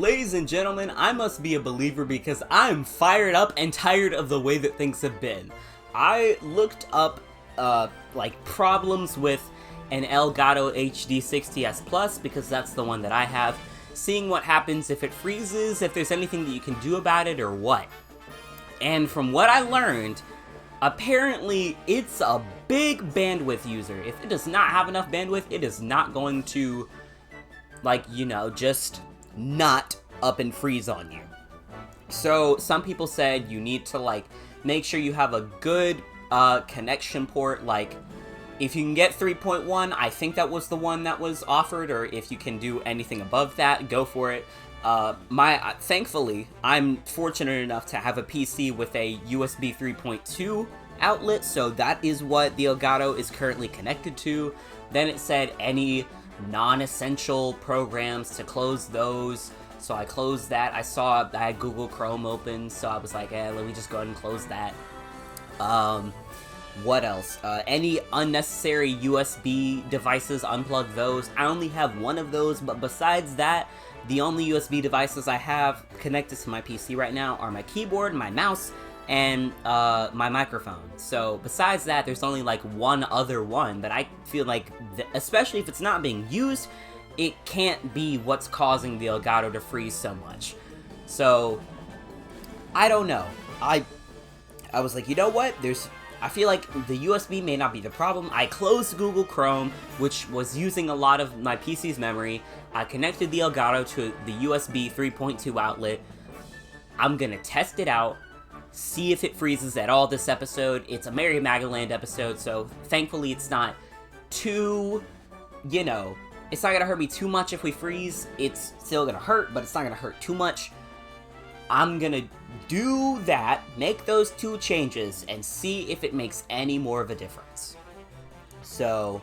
Ladies and gentlemen, I must be a believer because I'm fired up and tired of the way that things have been. I looked up, problems with an Elgato HD 60s Plus because that's the one that I have, seeing what happens if it freezes, if there's anything that you can do about it or what. And from what I learned, apparently it's a big bandwidth user. If it does not have enough bandwidth, it is not going to, just not up and freeze on you. So some people said you need to make sure you have a good connection port. Like if you can get 3.1, I think that was the one that was offered, or if you can do anything above that, go for it. Thankfully, I'm fortunate enough to have a PC with a USB 3.2 outlet, so that is what the Elgato is currently connected to. Then it said any non-essential programs to close those, so I closed that. I had Google Chrome open, so I was like, let me just go ahead and close that. What else? Any unnecessary USB devices, unplug those. I only have one of those, but besides that, the only USB devices I have connected to my PC right now are my keyboard, my mouse, and my microphone. So besides that, there's only one other one, but I feel like, especially if it's not being used, it can't be what's causing the Elgato to freeze so much. So, I don't know. I was like, you know what? I feel like the USB may not be the problem. I closed Google Chrome, which was using a lot of my PC's memory. I connected the Elgato to the USB 3.2 outlet. I'm gonna test it out, see if it freezes at all this episode. It's a Mary Magaland episode, so thankfully it's not too, it's not gonna hurt me too much if we freeze. It's still gonna hurt, but it's not gonna hurt too much. I'm gonna do that, make those two changes, and see if it makes any more of a difference. So,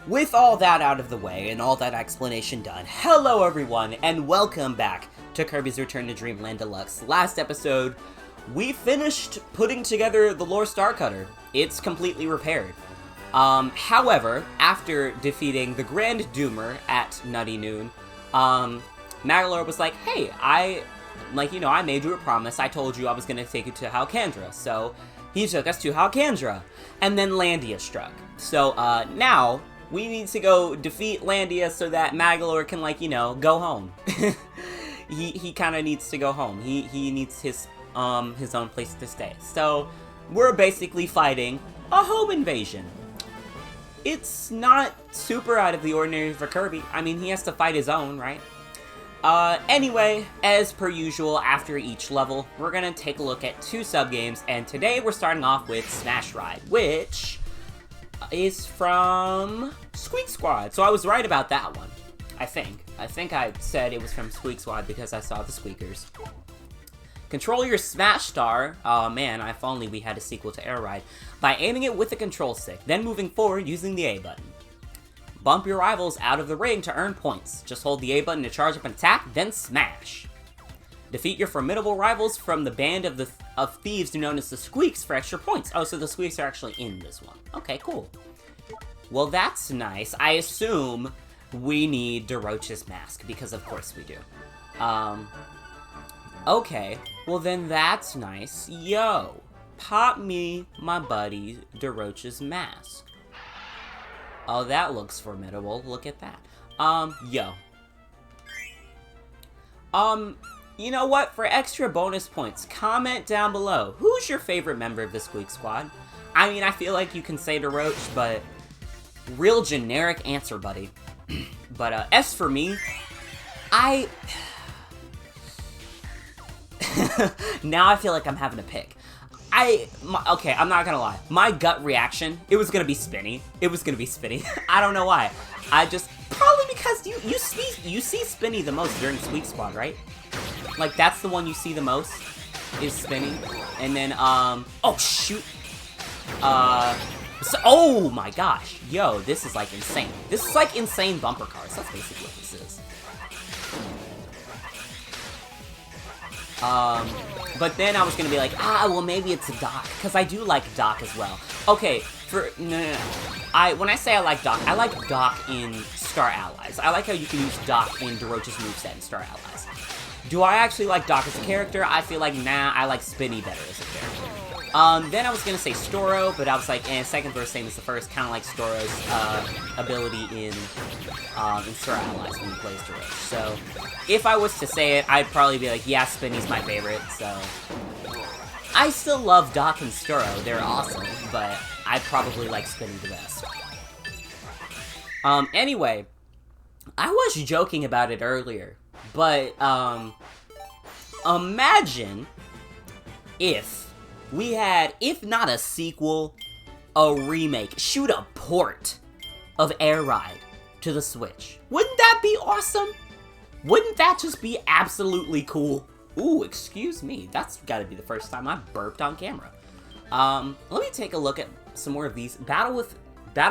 with all that out of the way, and all that explanation done, hello everyone, and welcome back to Kirby's Return to Dreamland Deluxe. Last episode, we finished putting together the Lore Star Cutter. It's completely repaired. However, after defeating the Grand Doomer at Nutty Noon, Magalore was like, hey, I made you a promise. I told you I was going to take you to Halcandra. So, he took us to Halcandra. And then Landia struck. So, now, we need to go defeat Landia so that Magalore can, go home. he kind of needs to go home. He needs his own place to stay. So, we're basically fighting a home invasion. It's not super out of the ordinary for Kirby. I mean, he has to fight his own, right? Anyway, as per usual, after each level, we're gonna take a look at 2 sub-games, and today we're starting off with Smash Ride, which is from Squeak Squad. So I was right about that one, I think. I think I said it was from Squeak Squad because I saw the squeakers. Control your Smash Star, oh man, if only we had a sequel to Air Ride, by aiming it with the control stick, then moving forward using the A button. Bump your rivals out of the ring to earn points. Just hold the A button to charge up an attack, then smash. Defeat your formidable rivals from the band of thieves known as the Squeaks for extra points. Oh, so the Squeaks are actually in this one. Okay, cool. Well, that's nice. I assume we need DeRoach's mask, because of course we do. Okay, well then that's nice. Yo, pop me my buddy DeRoach's mask. Oh, that looks formidable. Look at that. Yo. You know what? For extra bonus points, comment down below. Who's your favorite member of the Squeak Squad? I mean, I feel like you can say DeRoach, but real generic answer, buddy. But, as for me, now I feel like I'm having to pick. Okay, I'm not gonna lie. My gut reaction, it was gonna be Spinny. It was gonna be Spinny. I don't know why. Probably because you see Spinny the most during Squeak Squad, right? That's the one you see the most, is Spinny. And then, oh shoot. Oh my gosh. Yo, this is insane. This is insane bumper cars. That's basically what this is. But then I was gonna be like, well maybe it's a Doc, because I do like Doc as well. Okay, no. When I say I like Doc in Star Allies. I like how you can use Doc in DeRoach's moveset in Star Allies. Do I actually like Doc as a character? I feel like, nah, I like Spinny better as a character. Then I was gonna say Storo, but I was like, second verse, same as the first, kind of like Storo's ability in Star Allies when he plays Deluxe. So, if I was to say it, I'd probably be like, yeah, Spinny's my favorite, so... I still love Doc and Storo, they're awesome, but I probably like Spinny the best. Anyway, I was joking about it earlier, but, imagine if we had, if not a sequel, a remake, shoot, a port of Air Ride to the Switch. Wouldn't that be awesome? Wouldn't that just be absolutely cool? Ooh, excuse me. That's gotta be the first time I burped on camera. Let me take a look at some more of these. Battle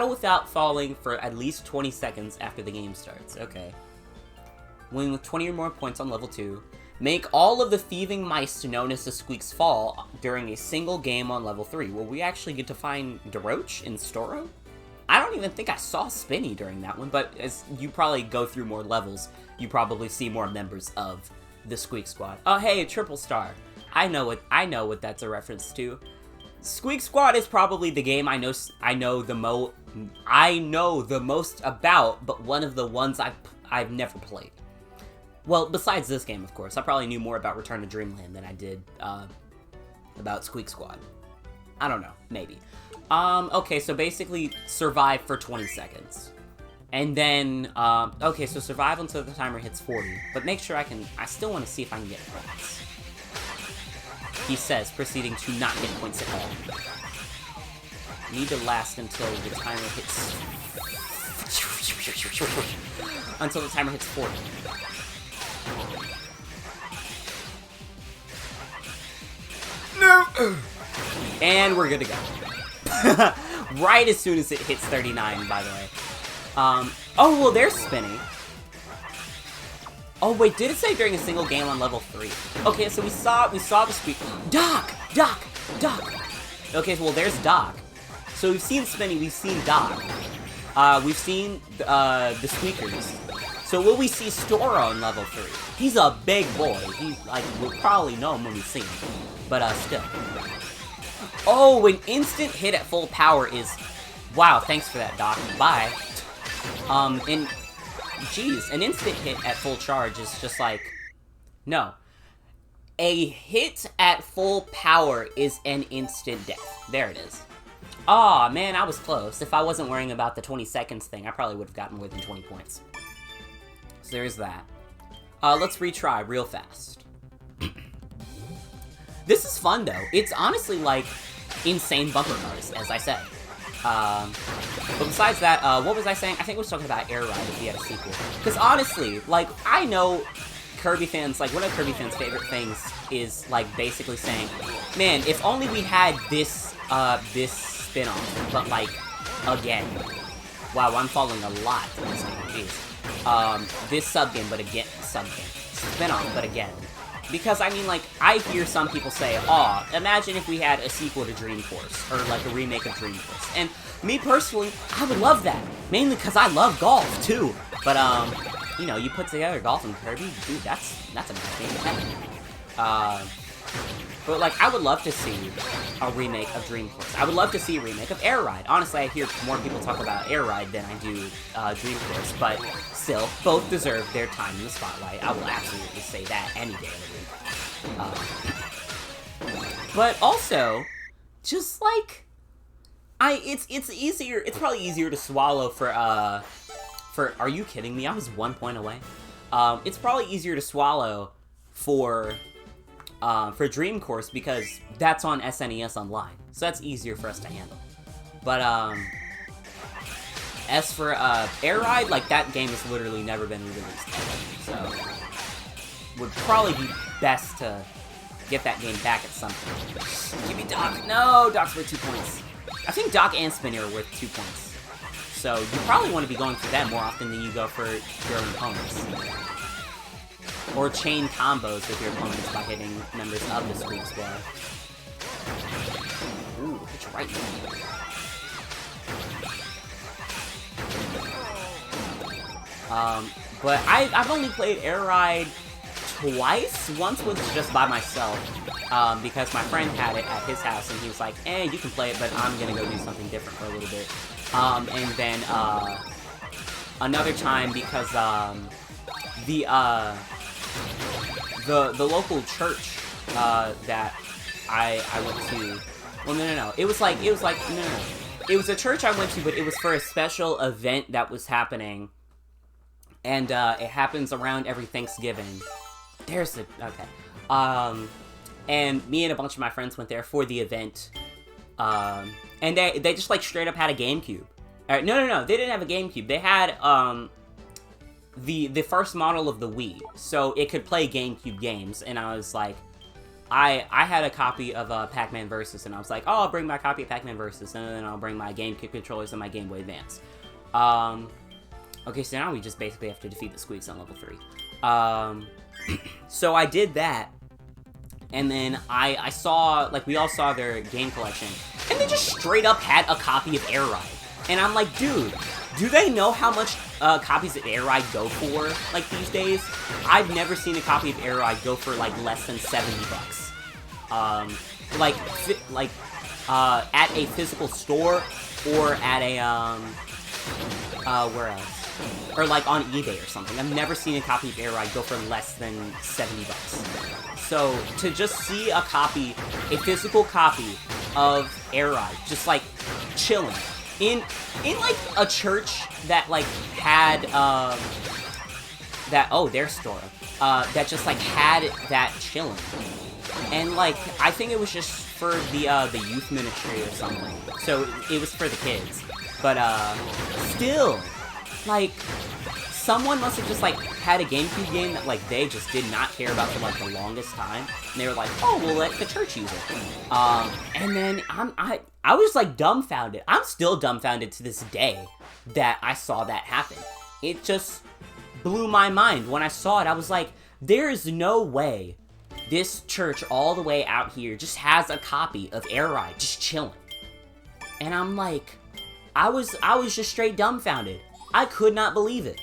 without falling for at least 20 seconds after the game starts. Okay. Win with 20 or more points on level 2. Make all of the thieving mice known as the Squeaks fall during a single game on level 3. Will we actually get to find DeRoach and Storo? I don't even think I saw Spinny during that one, but as you probably go through more levels, you probably see more members of the Squeak Squad. Oh, hey, Triple Star. I know what that's a reference to. Squeak Squad is probably the game I know the most about, but one of the ones I've never played. Well, besides this game, of course. I probably knew more about Return to Dreamland than I did about Squeak Squad. I don't know, maybe. Okay, so basically survive for 20 seconds. And then, okay, so survive until the timer hits 40. But make sure I still want to see if I can get points. He says, proceeding to not get points at all. Need to last until the timer hits... until the timer hits 40. No! And we're good to go. Right as soon as it hits 39, by the way. Oh, well, there's Spinny. Oh, wait, did it say during a single game on level 3? Okay, so we saw the Squeak. Doc! Okay, well, there's Doc. So we've seen Spinny, we've seen Doc. We've seen the Squeakers. So will we see Storo on level 3? He's a big boy. We'll probably know him when we see him. But, still. Oh, an instant hit at full power is... Wow, thanks for that, Doc. Bye. And... Jeez, an instant hit at full charge is just like... No. A hit at full power is an instant death. There it is. Aw, man, I was close. If I wasn't worrying about the 20 seconds thing, I probably would have gotten more than 20 points. So there's that. Let's retry real fast. This is fun, though. It's honestly, like, insane bumper cars, as I said. But besides that, what was I saying? I think we were talking about Air Ride if we had a sequel. Because honestly, like, I know Kirby fans, like, one of Kirby fans' favorite things is, like, basically saying, man, if only we had this, this spin-off, but, like, again. Wow, I'm following a lot in this game, jeez. This sub-game, but again, sub-game. Spin-off, but again. Because, I mean, like, I hear some people say, aw, imagine if we had a sequel to Dream Force, or, like, a remake of Dream Force. And me, personally, I would love that. Mainly because I love golf, too. But, you know, you put together golf and Kirby, dude, that's a nice game. But, like, I would love to see a remake of Dream Force. I would love to see a remake of Air Ride. Honestly, I hear more people talk about Air Ride than I do Dream Force, but still, both deserve their time in the spotlight. I will absolutely say that any day of the week. But also, just like, it's easier. It's probably easier to swallow for. Are you kidding me? I was 1 point away. It's probably easier to swallow for Dream Course because that's on SNES Online, so that's easier for us to handle. But as for Air Ride, like, that game has literally never been released, so would probably be best to get that game back at some point. Give me Doc. No, Doc's worth 2 points. I think Doc and Spinny are worth 2 points. So you probably want to be going for them more often than you go for your own opponents. Or chain combos with your opponents by hitting members of the Squeak Squad. Ooh, hit you right there. But I've only played Air Ride twice. Once was just by myself, because my friend had it at his house, and he was like, "Hey, you can play it, but I'm gonna go do something different for a little bit." And then another time because the local church that I went to. Well, no. It was like no. It was a church I went to, but it was for a special event that was happening. And, it happens around every Thanksgiving. Okay. And me and a bunch of my friends went there for the event. And they just, like, straight up had a GameCube. No, they didn't have a GameCube. They had, the first model of the Wii. So it could play GameCube games. And I was like, I had a copy of, Pac-Man Versus. And I was like, oh, I'll bring my copy of Pac-Man Versus. And then I'll bring my GameCube controllers and my Game Boy Advance. Okay, so now we just basically have to defeat the Squeaks on level 3. So I did that, and then I saw, like, we all saw their game collection, and they just straight up had a copy of Air Ride. And I'm like, dude, do they know how much copies of Air Ride go for, like, these days? I've never seen a copy of Air Ride go for, like, less than $70. At a physical store, or at a, where else? Or, like, on eBay or something. I've never seen a copy of Air Ride go for less than $70. So, to just see a physical copy of Air Ride, just, like, chilling, in like, a church that, like, had, their store, that just, like, had that chilling. And, like, I think it was just for the youth ministry or something. So, it was for the kids. But, still, like, someone must have just, like, had a GameCube game that, like, they just did not care about for, like, the longest time. And they were like, oh, we'll let the church use it. And then I was, like, dumbfounded. I'm still dumbfounded to this day that I saw that happen. It just blew my mind. When I saw it, I was like, there is no way this church all the way out here just has a copy of Air Ride just chilling. And I'm like, I was just straight dumbfounded. I could not believe it.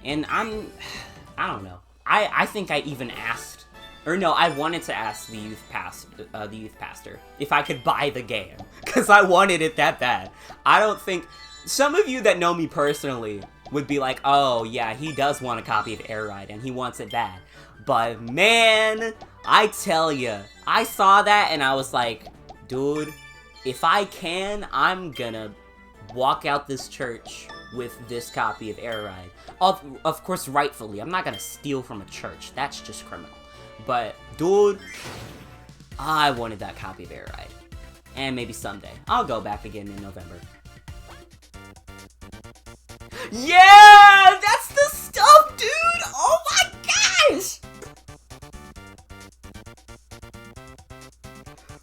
And I don't know. I think I even asked, or no, I wanted to ask the youth pastor if I could buy the game, because I wanted it that bad. I don't think, some of you that know me personally would be like, oh yeah, he does want a copy of Air Ride, and he wants it bad. But man, I tell ya, I saw that and I was like, dude, if I can, I'm gonna walk out this church with this copy of Air Ride. Of course, rightfully. I'm not gonna steal from a church. That's just criminal. But, dude, I wanted that copy of Air Ride. And maybe someday. I'll go back again in November. Yeah! That's the stuff, dude! Oh my gosh!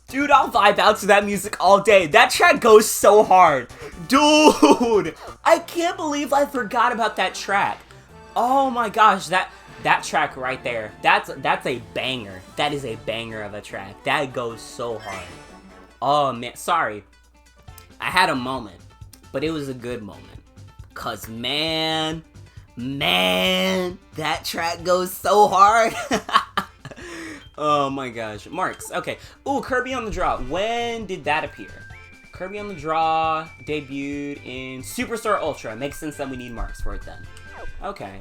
Dude, I'll vibe out to that music all day. That track goes so hard. Dude! I can't believe I forgot about that track. Oh my gosh, that track right there. That's a banger. That is a banger of a track. That goes so hard. Oh man, sorry. I had a moment, but it was a good moment. Cause man, that track goes so hard. Oh my gosh. Marks. Okay. Ooh, Kirby on the Draw. When did that appear? Kirby on the Draw debuted in Superstar Ultra. Makes sense that we need marks for it then. Okay.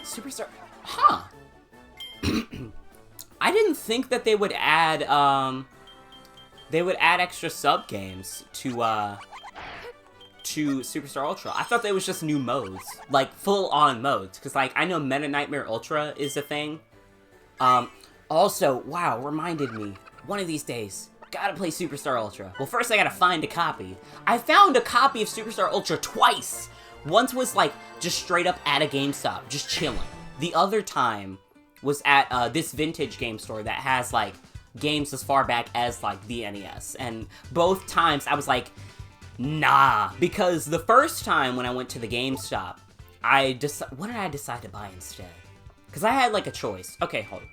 Superstar... Huh. I didn't think that they would add, extra sub-games to Superstar Ultra. I thought they was just new modes. Like, full-on modes. Because, like, I know Meta Nightmare Ultra is a thing. Also, wow, reminded me. One of these days, gotta play Superstar Ultra. Well, first I gotta find a copy. I found a copy of Superstar Ultra twice! Once was, like, just straight up at a GameStop, just chilling. The other time was at, this vintage game store that has, like, games as far back as, like, the NES. And both times I was like, nah. Because the first time when I went to the GameStop, what did I decide to buy instead? Because I had, like, a choice. Okay, hold on.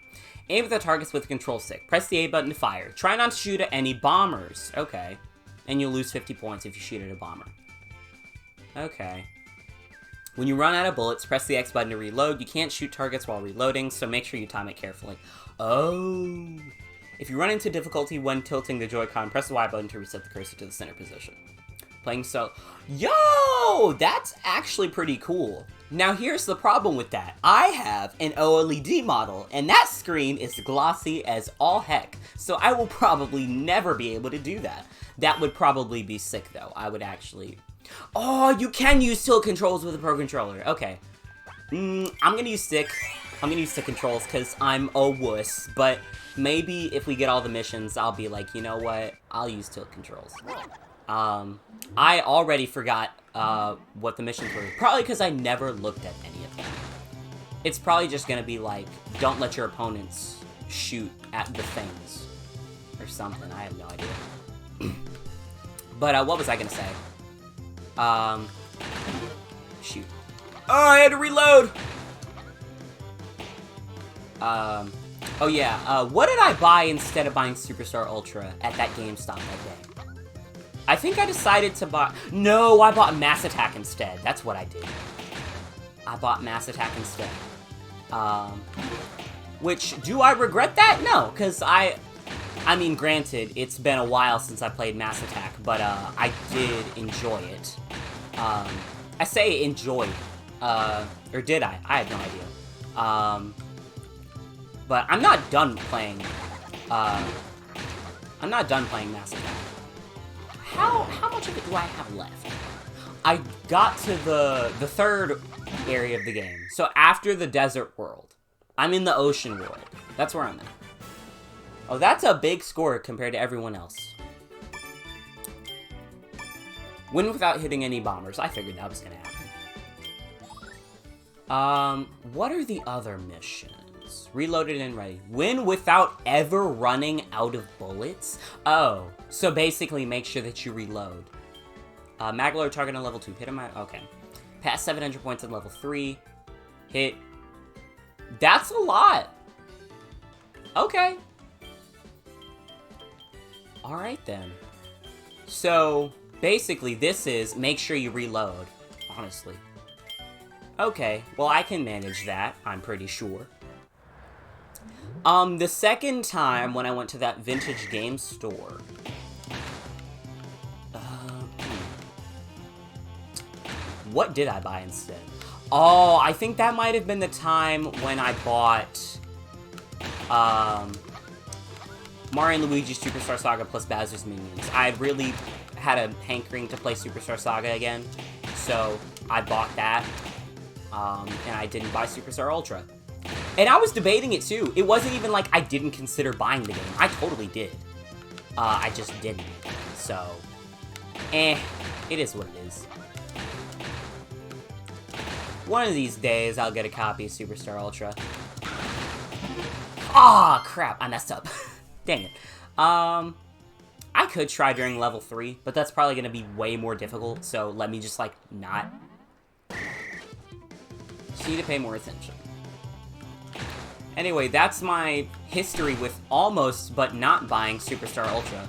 Aim at the targets with the control stick. Press the A button to fire. Try not to shoot at any bombers. Okay. And you'll lose 50 points if you shoot at a bomber. Okay. When you run out of bullets, press the X button to reload. You can't shoot targets while reloading, so make sure you time it carefully. Oh. If you run into difficulty when tilting the Joy-Con, press the Y button to reset the cursor to the center position. Playing solo. Yo! That's actually pretty cool. Now here's the problem with that. I have an OLED model, and that screen is glossy as all heck. So I will probably never be able to do that. That would probably be sick, though. I would actually... Oh, you can use tilt controls with a Pro Controller. Okay. I'm gonna use stick. I'm gonna use stick controls because I'm a wuss. But maybe if we get all the missions, I'll be like, you know what? I'll use tilt controls. I already forgot what the missions were. Probably because I never looked at any of them. It's probably just gonna be like, don't let your opponents shoot at the things. Or something. I have no idea. But what was I gonna say? Shoot. Oh, I had to reload! Oh yeah, what did I buy instead of buying Superstar Ultra at that GameStop that day? I think I decided to buy... No, I bought Mass Attack instead. That's what I did. I bought Mass Attack instead. Which, do I regret that? No, because I mean, granted, it's been a while since I played Mass Attack, but, I did enjoy it. I say enjoy, or did I? I have no idea. But I'm not done playing, I'm not done playing Mass Attack. How much of it do I have left? I got to the third area of the game. So after the desert world, I'm in the ocean world. That's where I'm at. Oh, that's a big score compared to everyone else. Win without hitting any bombers. I figured that was gonna happen. What are the other missions? Reloaded and ready. Win without ever running out of bullets? Oh, so basically make sure that you reload. Maglow target on level 2. Hit him at... Okay. Pass 700 points on level 3. Hit... That's a lot! Okay. Alright then. So, basically this is make sure you reload. Honestly. Okay, well I can manage that, I'm pretty sure. The second time when I went to that vintage game store... What did I buy instead? Oh, I think that might have been the time when I bought... Mario and Luigi's Superstar Saga plus Bowser's Minions. I really had a hankering to play Superstar Saga again, so I bought that, and I didn't buy Superstar Ultra. And I was debating it too. It wasn't even like I didn't consider buying the game. I totally did. I just didn't. So, it is what it is. One of these days, I'll get a copy of Superstar Ultra. Ah, crap, I messed up. Dang it. I could try during level 3, but that's probably going to be way more difficult, so let me just, like, not. Just need to pay more attention. Anyway, that's my history with almost, but not buying Superstar Ultra.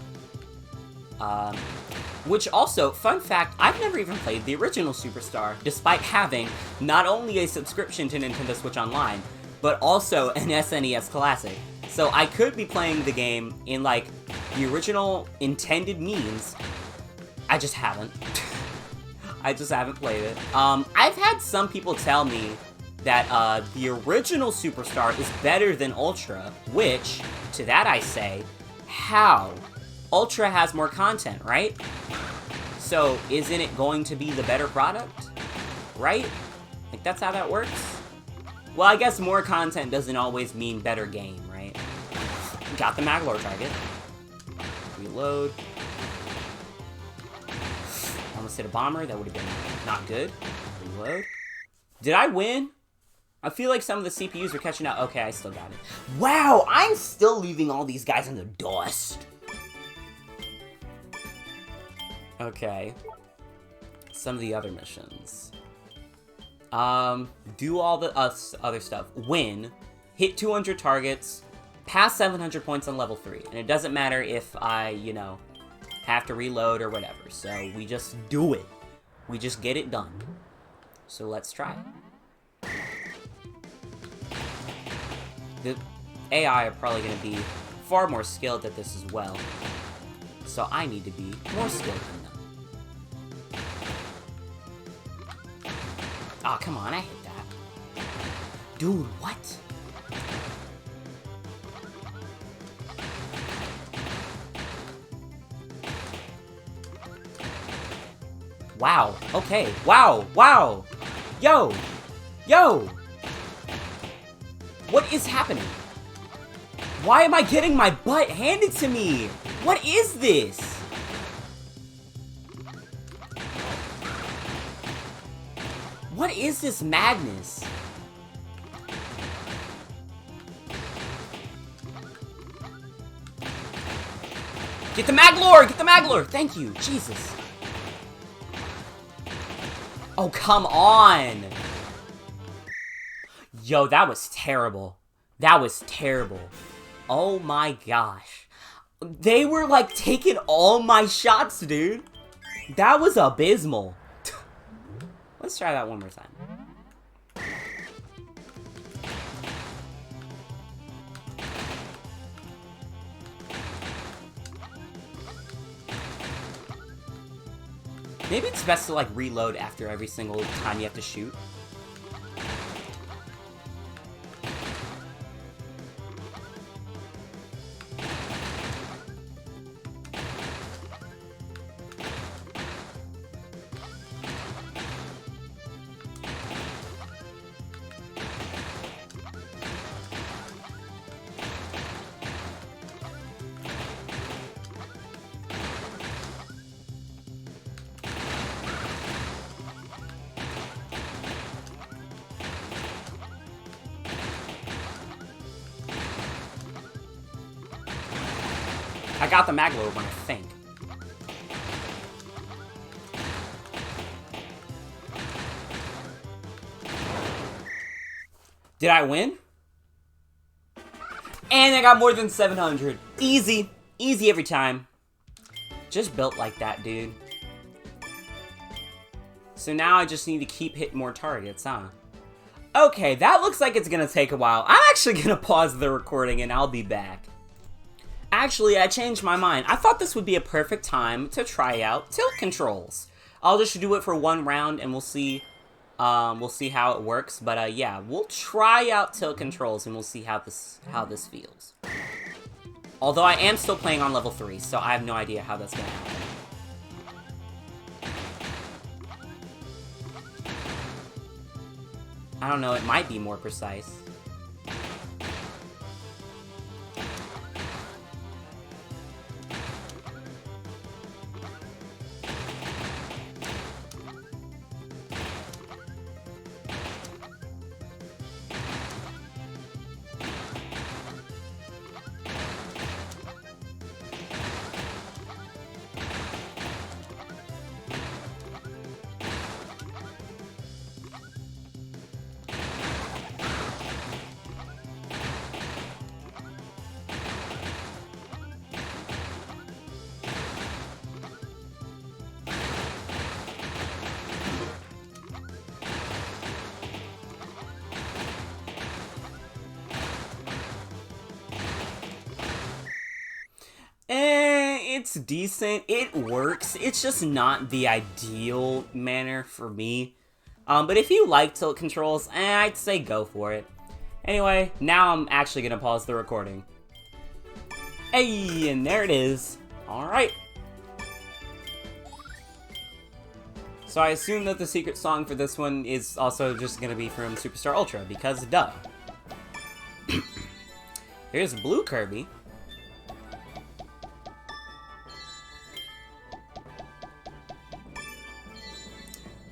Which also, fun fact, I've never even played the original Superstar, despite having not only a subscription to Nintendo Switch Online, but also an SNES Classic. So I could be playing the game in, like, the original intended means. I just haven't. I just haven't played it. I've had some people tell me that the original Superstar is better than Ultra, which, to that I say, how? Ultra has more content, right? So, isn't it going to be the better product? Right? Like, that's how that works? Well, I guess more content doesn't always mean better game, right? Got the Maglow target. Reload. Almost hit a bomber. That would have been not good. Reload. Did I win? I feel like some of the CPUs are catching up. Okay, I still got it. Wow, I'm still leaving all these guys in the dust. Okay. Some of the other missions. Do all the other stuff. Win. Hit 200 targets. Pass 700 points on level 3. And it doesn't matter if I, you know, have to reload or whatever. So we just do it. We just get it done. So let's try. The AI are probably going to be far more skilled at this as well. So I need to be more skilled than them. Aw, oh, come on, I hit that. Dude, what? Wow, okay, wow, wow! Yo! Yo! What is happening? Why am I getting my butt handed to me? What is this? What is this madness? Get the Maglore! Get the Maglore! Thank you, Jesus. Oh, come on! Yo, that was terrible. That was terrible. Oh my gosh. They were like taking all my shots, dude. That was abysmal. Let's try that one more time. Maybe it's best to like reload after every single time you have to shoot. I got the Maglore one, I think. Did I win? And I got more than 700. Easy. Easy every time. Just built like that, dude. So now I just need to keep hitting more targets, huh? Okay, that looks like it's gonna take a while. I'm actually gonna pause the recording and I'll be back. Actually, I changed my mind. I thought this would be a perfect time to try out tilt controls. I'll just do it for one round and we'll see how it works. But yeah, we'll try out tilt controls and we'll see how this feels. Although I am still playing on level 3, so I have no idea how that's gonna happen. I don't know, it might be more precise. It's decent. It works. It's just not the ideal manner for me. But if you like tilt controls, I'd say go for it. Anyway, now I'm actually gonna pause the recording. Hey, and there it is. Alright. So I assume that the secret song for this one is also just gonna be from Superstar Ultra, because duh. Here's Blue Kirby.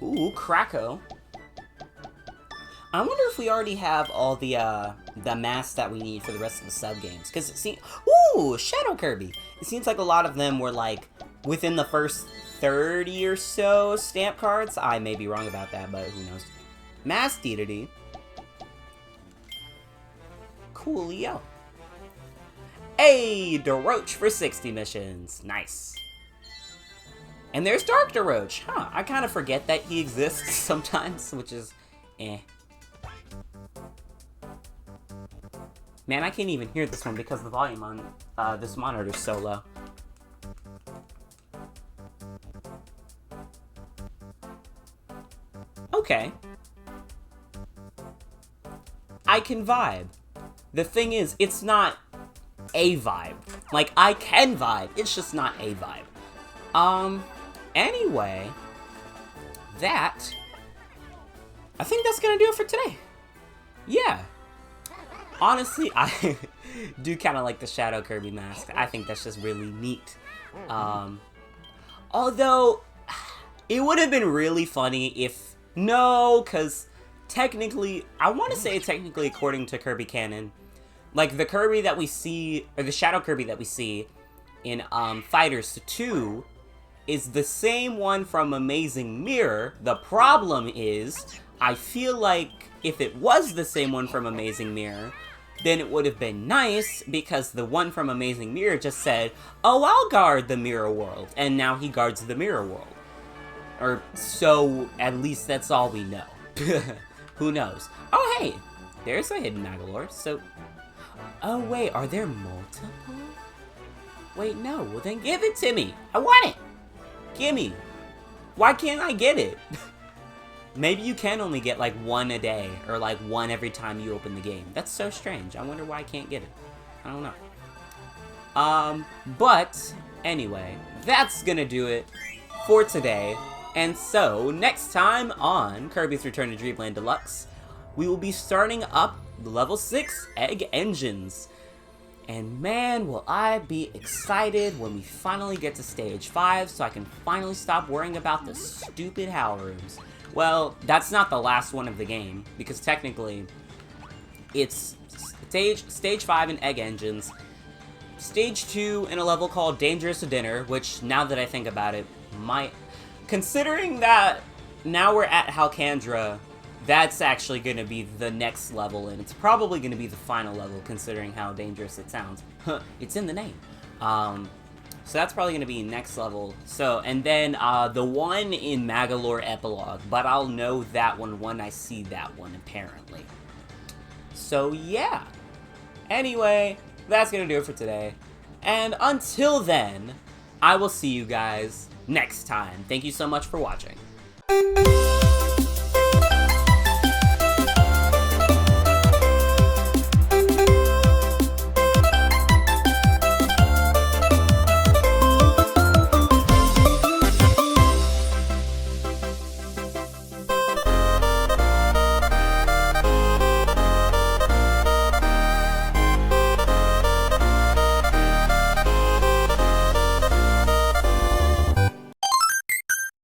Ooh, Krako. I wonder if we already have all the masks that we need for the rest of the sub-games. Because it seems... Ooh, Shadow Kirby. It seems like a lot of them were, like, within the first 30 or so stamp cards. I may be wrong about that, but who knows. Mask Deity. Coolio. Hey, DeRoach for 60 missions. Nice. And there's Dr. Roach. Huh, I kind of forget that he exists sometimes, which is eh. Man, I can't even hear this one because the volume on this monitor is so low. Okay. I can vibe. The thing is, it's not a vibe. Like, I can vibe, it's just not a vibe. Anyway, I think that's gonna do it for today. Yeah. Honestly, I do kind of like the Shadow Kirby mask. I think that's just really neat. Although, it would have been really funny if... No, because technically, I want to say technically according to Kirby canon, like the Kirby that we see, or the Shadow Kirby that we see in Fighters 2 is the same one from Amazing Mirror. The problem is, I feel like if it was the same one from Amazing Mirror, then it would have been nice, because the one from Amazing Mirror just said, oh, I'll guard the mirror world, and now he guards the mirror world. Or so, at least that's all we know. Who knows? Oh, hey, there's a hidden Magolor, so... Oh, wait, are there multiple? Wait, no, well then give it to me. I want it. Gimme. Why can't I get it? Maybe you can only get like one a day, or like one every time you open the game. That's so strange. I wonder why I can't get it. I don't know. But anyway, that's gonna do it for today. And so, next time on Kirby's Return to Dreamland Deluxe, we will be starting up level 6 Egg Engines. And man, will I be excited when we finally get to stage 5, so I can finally stop worrying about the stupid Howl Rooms. Well, that's not the last one of the game, because technically, it's stage 5 in Egg Engines, stage 2 in a level called Dangerous to Dinner, which, now that I think about it, might... Considering that now we're at Halcandra, that's actually going to be the next level, and it's probably going to be the final level, considering how dangerous it sounds. It's in the name. So that's probably going to be next level. So, and then the one in Magolor Epilogue, but I'll know that one when I see that one, apparently. So, yeah. Anyway, that's going to do it for today. And until then, I will see you guys next time. Thank you so much for watching.